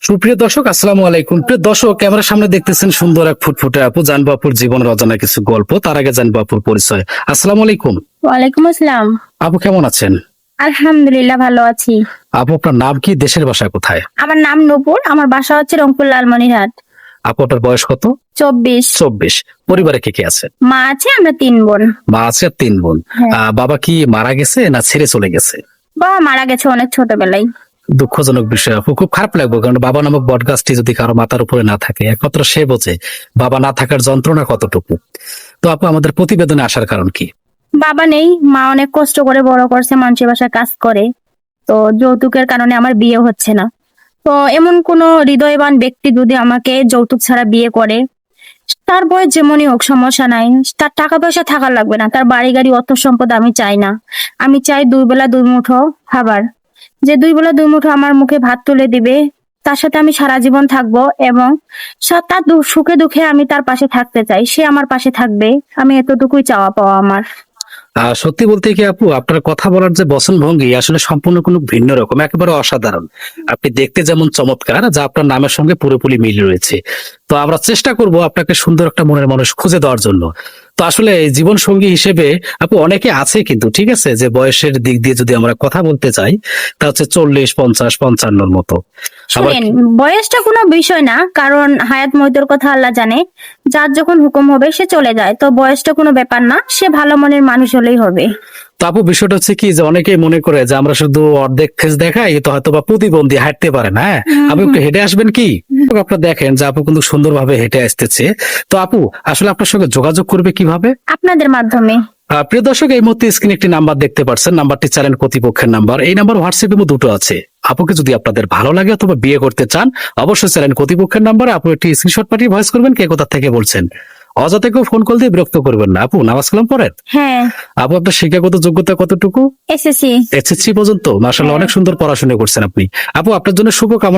সুপ্রিয় দর্শক, আসসালামু আলাইকুম। প্রিয় দর্শক, ক্যামেরার সামনে দেখতেছেন সুন্দর এক ফুটফুটে আপু। জানবো আপুর জীবনের অজানা কিছু গল্প। তার আগে জানবো আপুর পরিচয়। আসসালামু আলাইকুম। ওয়ালাইকুম আসসালাম। আপু কেমন আছেন? আলহামদুলিল্লাহ ভালো আছি। আপু আপনার নাম কি, দেশের বাসা কোথায়? আমার নাম নূপুর, আমার বাসা হচ্ছে রংপুর লালমনিরহাট। আপু আপনার বয়স কত? 24। 24। পরিবারে কে কে আছে? মা আছে, আমরা 3 বোন। মা আছে আর 3 বোন। হ্যাঁ। বাবা কি মারা গেছে না ছেড়ে চলে গেছে? বাবা মারা গেছে অনেক ছোটবেলায়। দুঃখজনক বিষয় আপু, খুব খারাপ লাগবে, কারণ বাবা নামক বটগাছটি যদি কারো মাথার উপরে না থাকে, একমাত্র সে বোঝে বাবা না থাকার যন্ত্রণা কতটুকু। তো আপু, আমাদের প্রতিবেদনে আসার কারণ কি? বাবা নেই, মা অনেক কষ্ট করে বড় করছে, মানুষের বাসায় কাজ করে। তো যৌতুকের কারণে আমার বিয়ে হচ্ছে না। তো এমন কোন হৃদয়বান ব্যক্তি যদি আমাকে যৌতুক ছাড়া বিয়ে করে, তার বয়স যেমনই হোক সমস্যা নাই, তার টাকা পয়সা থাকা লাগবে না, তার বাড়ি গাড়ি অর্থ সম্পদ আমি চাই না। আমি চাই 2 বেলা 2 মুঠো খাবার, যে 2 বেলা 2 মুঠো আমার মুখে ভাত তুলে দিবে, তার সাথে আমি সারা জীবন থাকবো এবং তার সুখে দুঃখে আমি তার পাশে থাকতে চাই, সে আমার পাশে থাকবে। আমি এতটুকুই চাওয়া পাওয়া আমার। সত্যি বলতে কি আপু, আপনার কথা বলার যে বচন ভঙ্গি আসলে সম্পূর্ণ কোনো ভিন্ন রকম, একেবারে অসাধারণ। আপনি দেখতে যেমন চমৎকার, যা আপনার নামের সঙ্গে পুরোপুরি মিল রয়েছে। তো আমরা চেষ্টা করব আপনাকে সুন্দর একটা মনের মানুষ খুঁজে দেওয়ার জন্য। তো আসলে জীবন সঙ্গী হিসেবে আপু অনেকে আছে, কিন্তু ঠিক আছে, যে বয়সের দিক দিয়ে যদি আমরা কথা বলতে চাই, তা হচ্ছে 40, 50, 55 মতো। আবার শুনেন, বয়সটা কোনো বিষয় না, কারণ হায়াত মইতের কথা আল্লাহ জানে। যার যখন হুকুম হবে সে চলে যায়, তো বয়সটা কোনো ব্যাপার না, সে ভালো মনের মানুষ হলেই হবে। তো আপু, বিষয়টা হচ্ছে কি, যে অনেকেই মনে করে যে আমরা শুধু অর্ধেক ফেস দেখাই, তো হয়তো বা প্রতিবন্ধী, হাঁটতে পারে না। হ্যাঁ, আপনি একটু হেঁটে আসবেন কি? আপনারা দেখেন যে আপু কিন্তু সুন্দরভাবে হেঁটে আসতেছে। তো আপু, আসলে আপনার সঙ্গে যোগাযোগ করবে কিভাবে? আপনাদের মাধ্যমে। প্রিয় দর্শক, এই মুহূর্তে স্ক্রিনে একটি নাম্বার দেখতে পাচ্ছেন। নাম্বারটি চ্যানেল কর্তৃপক্ষের নাম্বার। এই নাম্বার হোয়াটসঅ্যাপে দুটো আছে। আপুকে যদি আপনাদের ভালো লাগে অথবা বিয়ে করতে চান, অবশ্যই চ্যানেল কর্তৃপক্ষের নাম্বারে আপু একটি স্ক্রিনশট পাঠিয়ে ভয়েস করবেন কে কোথা থেকে বলছেন। অযথা কেউ ফোন কল দিয়ে বিরক্ত করবেন না। আপু, নামাজ কালাম পড়েন? হ্যাঁ, আপু, আপনার শিক্ষাগত যোগ্যতা কতটুকু? এসএসসি। এসএসসি পর্যন্ত? মাশাআল্লাহ, হ্যাঁ। অনেক সুন্দর পড়াশোনা করছেন আপনি। আপু, আপনার জন্য শুভকামনা।